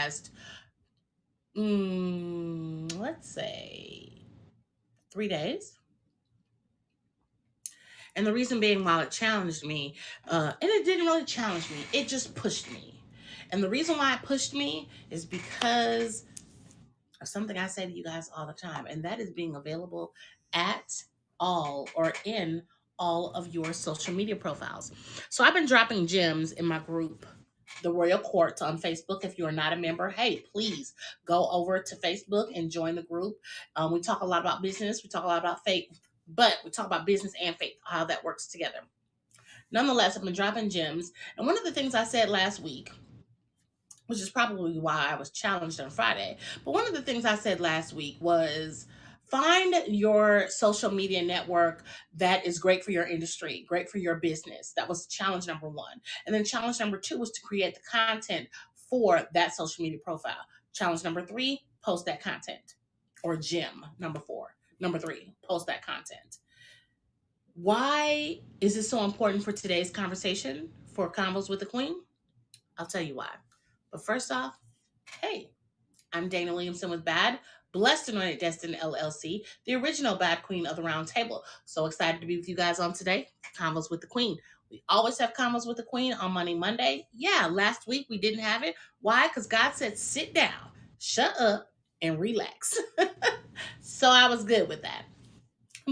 last, let's say 3 days. And the reason being, while it challenged me, and it didn't really challenge me, it just pushed me. And the reason why it pushed me is because of something I say to you guys all the time, and that is being available at all or in all of your social media profiles. So I've been dropping gems in my group, the Royal Court, on Facebook. If you're not a member, hey, please go over to Facebook and join the group. We talk a lot about business. We talk a lot about faith, but we talk about business and faith, how that works together. Nonetheless, I've been dropping gems. And one of the things I said last week, which is probably why I was challenged on Friday, but one of the things I said last week was find your social media network that is great for your industry, great for your business. That was challenge number one. And then challenge number two was to create the content for that social media profile. Challenge number three, post that content. Or gem number four. Number three, post that content. Why is this so important for today's conversation for Convos with the Queen? I'll tell you why. But first off, hey, I'm Dana Williamson with B.A.D, Blessed Anointed Destined LLC, the original B.A.D Queen of the Round Table. So excited to be with you guys on today, Convos with the Queen. We always have Convos with the Queen on Monday. Yeah, last week we didn't have it. Why? Because God said, sit down, shut up, and relax. So I was good with that.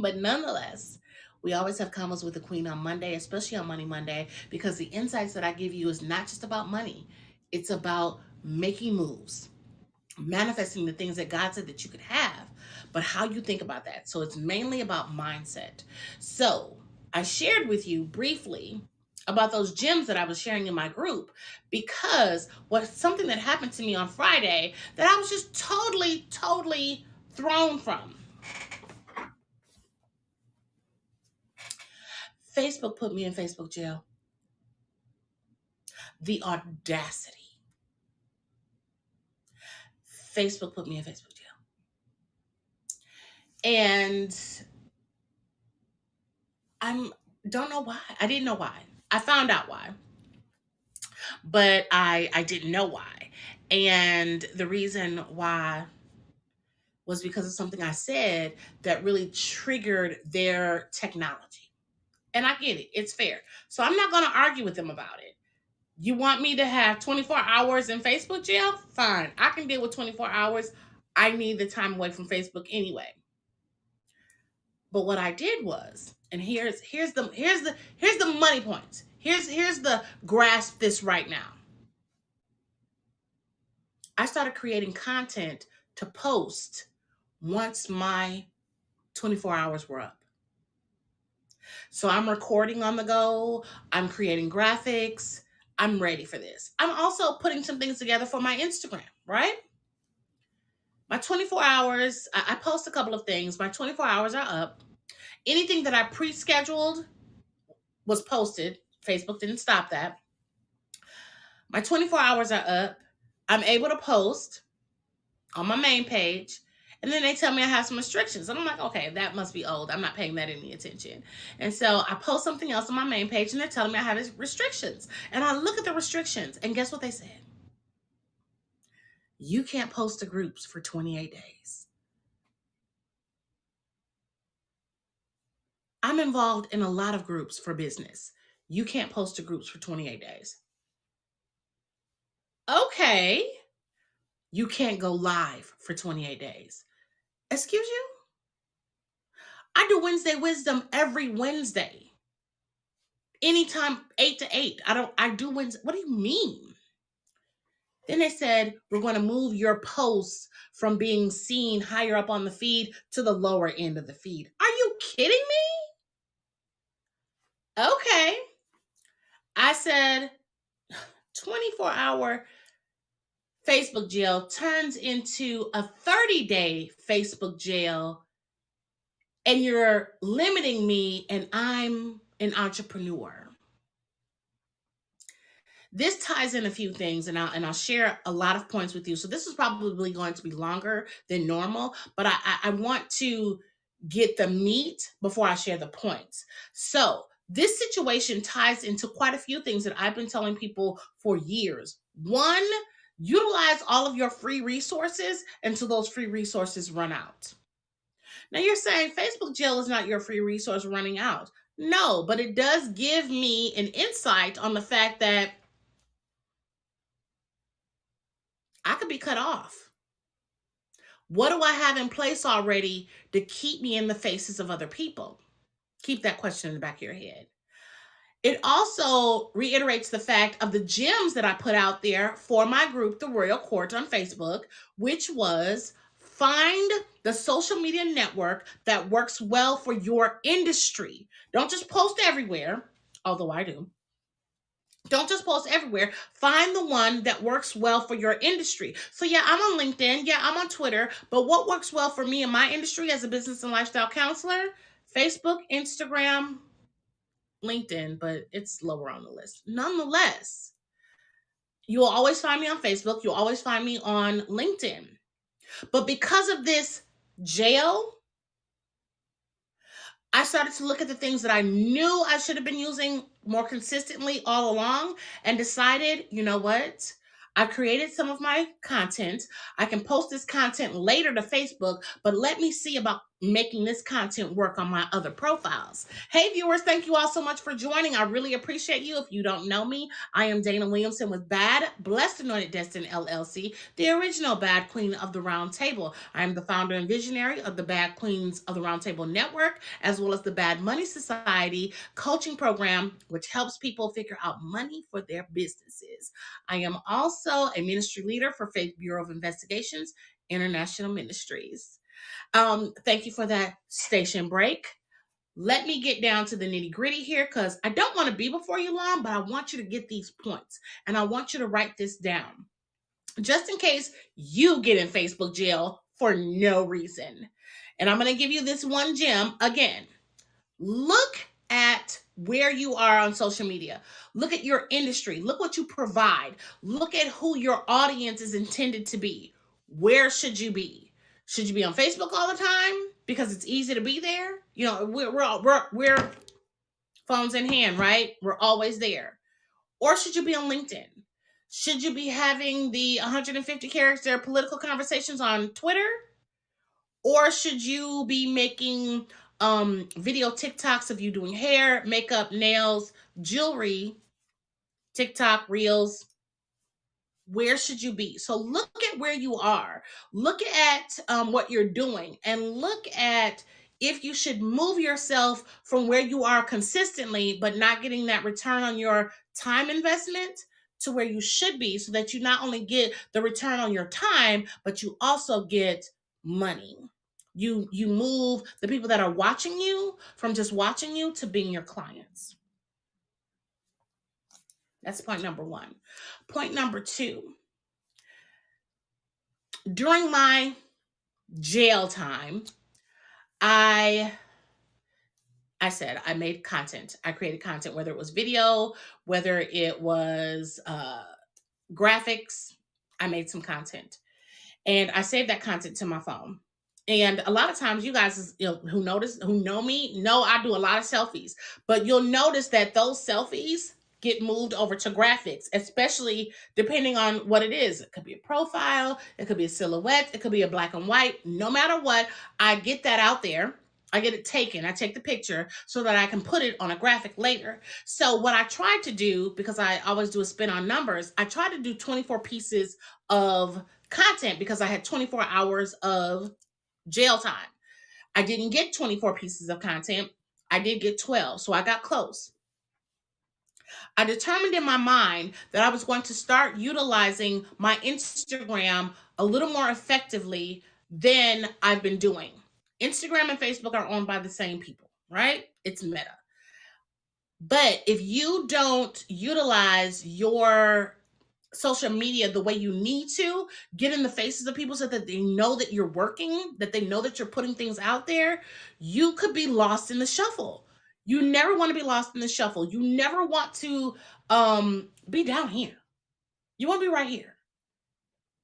But nonetheless, we always have Convos with the Queen on Monday, especially on Monday, because the insights that I give you is not just about money. It's about making moves, manifesting the things that God said that you could have, but how you think about that. So it's mainly about mindset. So I shared with you briefly about those gems that I was sharing in my group, because something that happened to me on Friday that I was just totally thrown from. Facebook put me in Facebook jail. The audacity. Facebook put me in Facebook jail. And don't know why. I didn't know why. I found out why. But I didn't know why. And the reason why was because of something I said that really triggered their technology. And I get it. It's fair. So I'm not going to argue with them about it. You want me to have 24 hours in Facebook jail? Fine. I can deal with 24 hours. I need the time away from Facebook anyway. But what I did was, and here's the money points. Here's the grasp this right now. I started creating content to post once my 24 hours were up. So I'm recording on the go. I'm creating graphics. I'm ready for this. I'm also putting some things together for my Instagram, right? My 24 hours, I post a couple of things. My 24 hours are up. Anything that I pre-scheduled was posted. Facebook didn't stop that. My 24 hours are up. I'm able to post on my main page. And then they tell me I have some restrictions. And I'm like, okay, that must be old. I'm not paying that any attention. And so I post something else on my main page and they're telling me I have restrictions. And I look at the restrictions and guess what they said? You can't post to groups for 28 days. I'm involved in a lot of groups for business. You can't post to groups for 28 days. Okay. You can't go live for 28 days. Excuse you? I do Wednesday Wisdom every Wednesday. Anytime 8 to 8. I do Wednesday. What do you mean? Then they said, we're going to move your posts from being seen higher up on the feed to the lower end of the feed. Are you kidding me? Okay. I said 24-hour Facebook jail turns into a 30-day Facebook jail, and you're limiting me, and I'm an entrepreneur. This ties in a few things, and I'll share a lot of points with you. So this is probably going to be longer than normal, but I want to get the meat before I share the points. So this situation ties into quite a few things that I've been telling people for years. One, Utilize all of your free resources until those free resources run out. Now you're saying Facebook jail is not your free resource running out. No, but it does give me an insight on the fact that I could be cut off. What do I have in place already to keep me in the faces of other people? Keep that question in the back of your head. It also reiterates the fact of the gems that I put out there for my group, the Royal Court on Facebook, which was find the social media network that works well for your industry. Don't just post everywhere, although I do. Don't just post everywhere. Find the one that works well for your industry. So, yeah, I'm on LinkedIn. Yeah, I'm on Twitter. But what works well for me in my industry as a business and lifestyle counselor? Facebook, Instagram, LinkedIn, but it's lower on the list. Nonetheless, you'll always find me on Facebook. You'll always find me on LinkedIn. But because of this jail, I started to look at the things that I knew I should have been using more consistently all along and decided, you know what? I created some of my content. I can post this content later to Facebook, but let me see about making this content work on my other profiles. Hey, viewers, thank you all so much for joining. I really appreciate you. If you don't know me, I am Dana Williamson with B.A.D, Blessed Anointed Destined LLC, the original B.A.D Queen of the Round Table. I am the founder and visionary of the B.A.D Queens of the Round Table Network, as well as the B.A.D Money Society coaching program, which helps people figure out money for their businesses. I am also a ministry leader for Faith Bureau of Investigations International Ministries. Thank you for that station break. Let me get down to the nitty gritty here because I don't want to be before you long, but I want you to get these points and I want you to write this down just in case you get in Facebook jail for no reason. And I'm going to give you this one gem again. Look at where you are on social media. Look at your industry. Look what you provide. Look at who your audience is intended to be. Where should you be? Should you be on Facebook all the time because it's easy to be there? You know, we're phones in hand, right? We're always there. Or should you be on LinkedIn? Should you be having the 150 character political conversations on Twitter? Or should you be making video TikToks of you doing hair, makeup, nails, jewelry, TikTok, reels? Where should you be? So look at where you are. Look at what you're doing and look at if you should move yourself from where you are consistently, but not getting that return on your time investment to where you should be so that you not only get the return on your time, but you also get money. You move the people that are watching you from just watching you to being your clients. That's point number one. Point number two. During my jail time, I said I made content. I created content, whether it was video, whether it was graphics. I made some content. And I saved that content to my phone. And a lot of times you guys, who know me, know I do a lot of selfies. But you'll notice that those selfies get moved over to graphics, especially depending on what it is. It could be a profile, it could be a silhouette, it could be a black and white. No matter what, I get that out there. I get it taken. I take the picture so that I can put it on a graphic later. So what I tried to do, because I always do a spin on numbers, I tried to do 24 pieces of content because I had 24 hours of jail time. I didn't get 24 pieces of content. I did get 12, so I got close. I determined in my mind that I was going to start utilizing my Instagram a little more effectively than I've been doing. Instagram and Facebook are owned by the same people, right? It's Meta. But if you don't utilize your social media the way you need to, get in the faces of people so that they know that you're working, that they know that you're putting things out there, you could be lost in the shuffle. You never want to be lost in the shuffle. You never want to be down here. You want to be right here.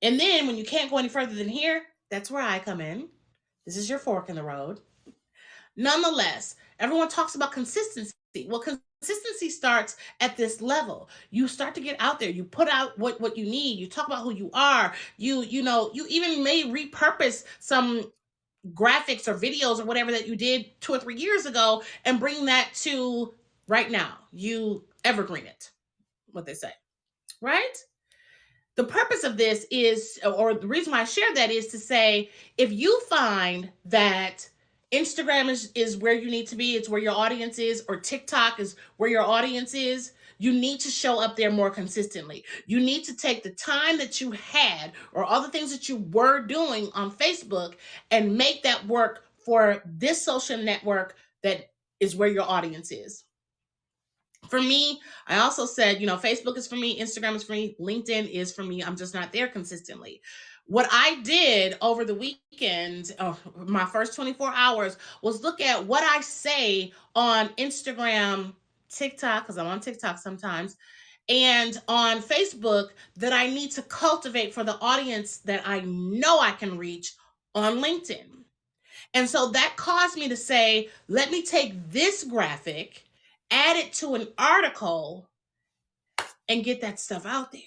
And then when you can't go any further than here, that's where I come in. This is your fork in the road. Nonetheless, everyone talks about consistency. Well, consistency starts at this level. You start to get out there. You put out what you need. You talk about who you are. You even may repurpose some graphics or videos or whatever that you did 2 or 3 years ago and bring that to right now. You evergreen it, what they say, right? The purpose of this is, or the reason why I share that is to say, if you find that Instagram is where you need to be, it's where your audience is, or TikTok is where your audience is, you need to show up there more consistently. You need to take the time that you had or all the things that you were doing on Facebook and make that work for this social network that is where your audience is. For me, I also said, Facebook is for me, Instagram is for me, LinkedIn is for me. I'm just not there consistently. What I did over the weekend, my first 24 hours, was look at what I say on Instagram, TikTok, because I'm on TikTok sometimes, and on Facebook that I need to cultivate for the audience that I know I can reach on LinkedIn. And so that caused me to say, let me take this graphic, add it to an article, and get that stuff out there.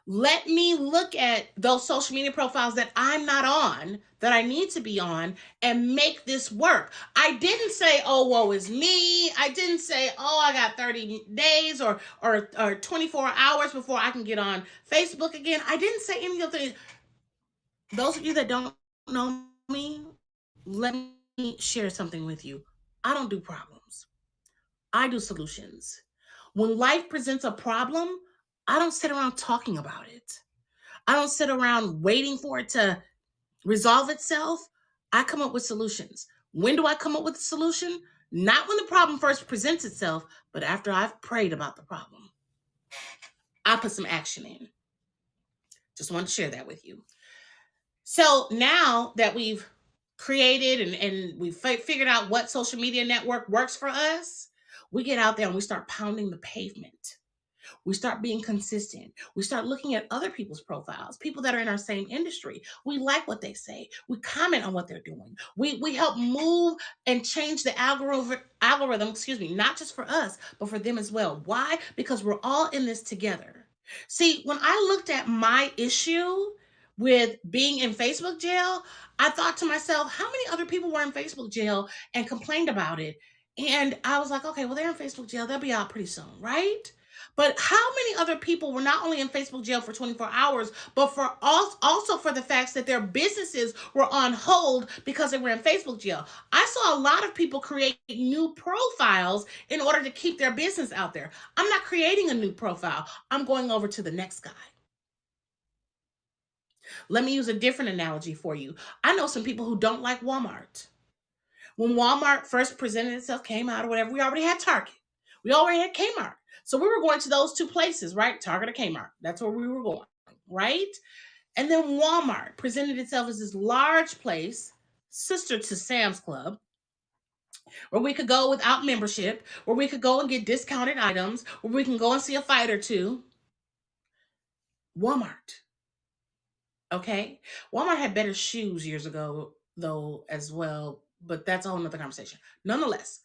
Let me look at those social media profiles that I'm not on, that I need to be on, and make this work. I didn't say, oh, woe is me. I didn't say, oh, I got 30 days or 24 hours before I can get on Facebook again. I didn't say any of the. Those of you that don't know me, let me share something with you. I don't do problems. I do solutions. When life presents a problem, I don't sit around talking about it. I don't sit around waiting for it to resolve itself. I come up with solutions. When do I come up with a solution? Not when the problem first presents itself, but after I've prayed about the problem. I put some action in. Just wanted to share that with you. So now that we've created and we've figured out what social media network works for us, we get out there and we start pounding the pavement. We start being consistent. We start looking at other people's profiles, people that are in our same industry. We like what they say. We comment on what they're doing. We help move and change the algorithm, not just for us, but for them as well. Why? Because we're all in this together. See, when I looked at my issue with being in Facebook jail, I thought to myself, how many other people were in Facebook jail and complained about it? And I was like, okay, well, they're in Facebook jail. They'll be out pretty soon, right? But how many other people were not only in Facebook jail for 24 hours, but for also for the facts that their businesses were on hold because they were in Facebook jail? I saw a lot of people create new profiles in order to keep their business out there. I'm not creating a new profile. I'm going over to the next guy. Let me use a different analogy for you. I know some people who don't like Walmart. When Walmart first presented itself, came out or whatever, we already had Target. We already had Kmart. So we were going to those two places, right? Target or Kmart. That's where we were going, right? And then Walmart presented itself as this large place, sister to Sam's Club, where we could go without membership, where we could go and get discounted items, where we can go and see a fight or two. Walmart. Okay. Walmart had better shoes years ago, though, as well, but that's a whole nother conversation. Nonetheless,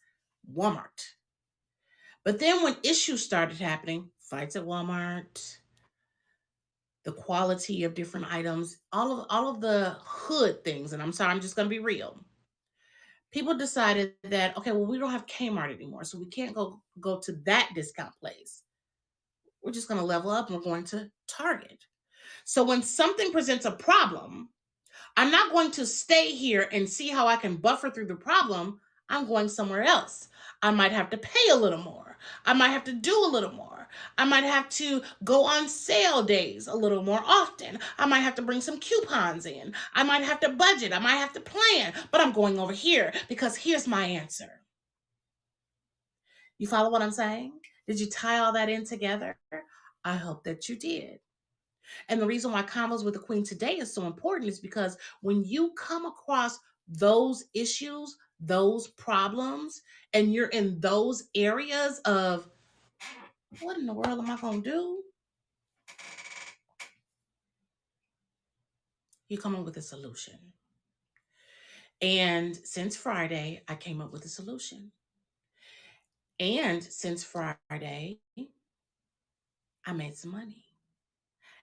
Walmart. But then when issues started happening, fights at Walmart, the quality of different items, all of the hood things, and I'm sorry, I'm just gonna be real. People decided that, okay, well, we don't have Kmart anymore, so we can't go to that discount place. We're just gonna level up and we're going to Target. So when something presents a problem, I'm not going to stay here and see how I can buffer through the problem. I'm going somewhere else. I might have to pay a little more. I might have to do a little more. I might have to go on sale days a little more often. I might have to bring some coupons in. I might have to budget. I might have to plan, but I'm going over here because here's my answer. You follow what I'm saying? Did you tie all that in together? I hope that you did. And the reason why Convos with the Queen today is so important is because when you come across those issues, those problems, and you're in those areas of what in the world am I going to do? You come up with a solution. And since Friday, I came up with a solution. And since Friday, I made some money.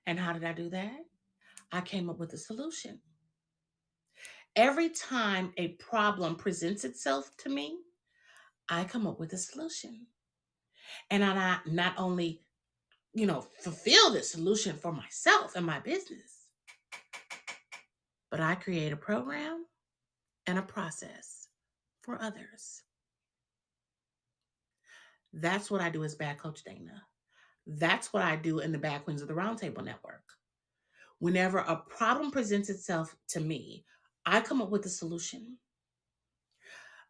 And how did I do that? I came up with a solution. Every time a problem presents itself to me, I come up with a solution. And I not only, fulfill the solution for myself and my business, but I create a program and a process for others. That's what I do as Bad Coach Dana. That's what I do in the Bad Queens of the Roundtable Network. Whenever a problem presents itself to me, I come up with a solution.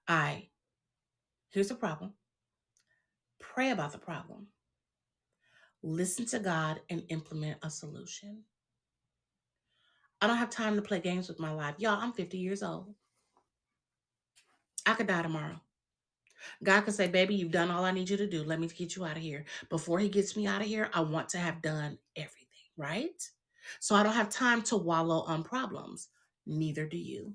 Here's the problem. Pray about the problem. Listen to God and implement a solution. I don't have time to play games with my life. Y'all, I'm 50 years old. I could die tomorrow. God could say, baby, you've done all I need you to do. Let me get you out of here. Before he gets me out of here, I want to have done everything, right? So I don't have time to wallow on problems. Neither do you.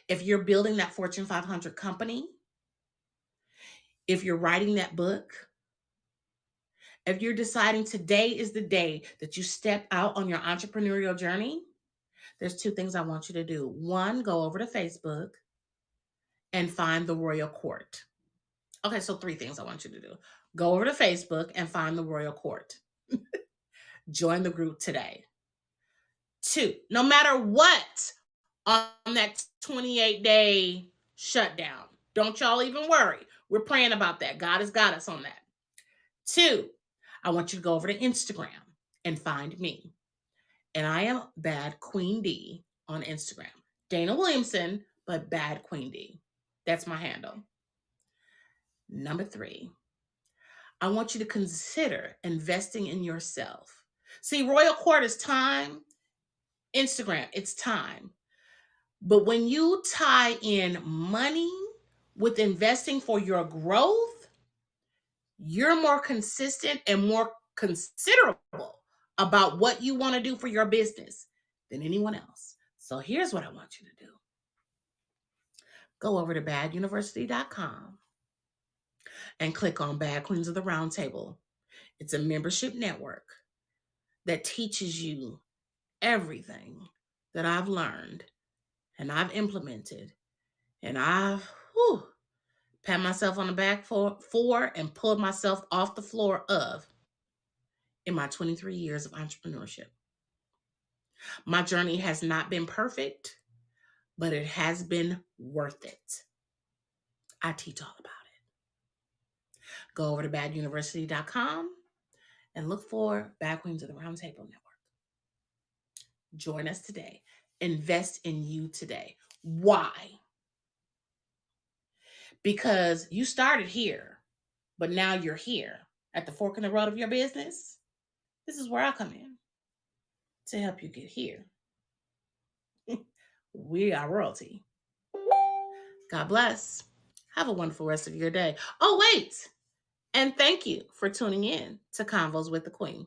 If you're building that Fortune 500 company, if you're writing that book, if you're deciding today is the day that you step out on your entrepreneurial journey, there's two things I want you to do. One, go over to Facebook and find the Royal Court. Okay, so three things I want you to do. Go over to Facebook and find the Royal Court. Join the group today. Two, no matter what on that 28-day shutdown, don't y'all even worry. We're praying about that. God has got us on that. Two, I want you to go over to Instagram and find me. And I am Bad Queen D on Instagram. Dana Williamson, but Bad Queen D. That's my handle. Number three, I want you to consider investing in yourself. See, Royal Court is time. Instagram, it's time. But when you tie in money with investing for your growth, you're more consistent and more considerable about what you want to do for your business than anyone else. So here's what I want you to do. Go over to baduniversity.com and click on Bad Queens of the Roundtable. It's a membership network that teaches you everything that I've learned and I've implemented and I've pat myself on the back for and pulled myself off the floor of in my 23 years of entrepreneurship. My journey has not been perfect, but it has been worth it. I teach all about it. Go over to baduniversity.com and look for Bad Queens of the Roundtable Network. Join us today. Invest in you today. Why? Because you started here, but now you're here at the fork in the road of your business. This is where I come in to help you get here. We are royalty. God bless. Have a wonderful rest of your day. Oh, wait. And thank you for tuning in to Convos with the Queen.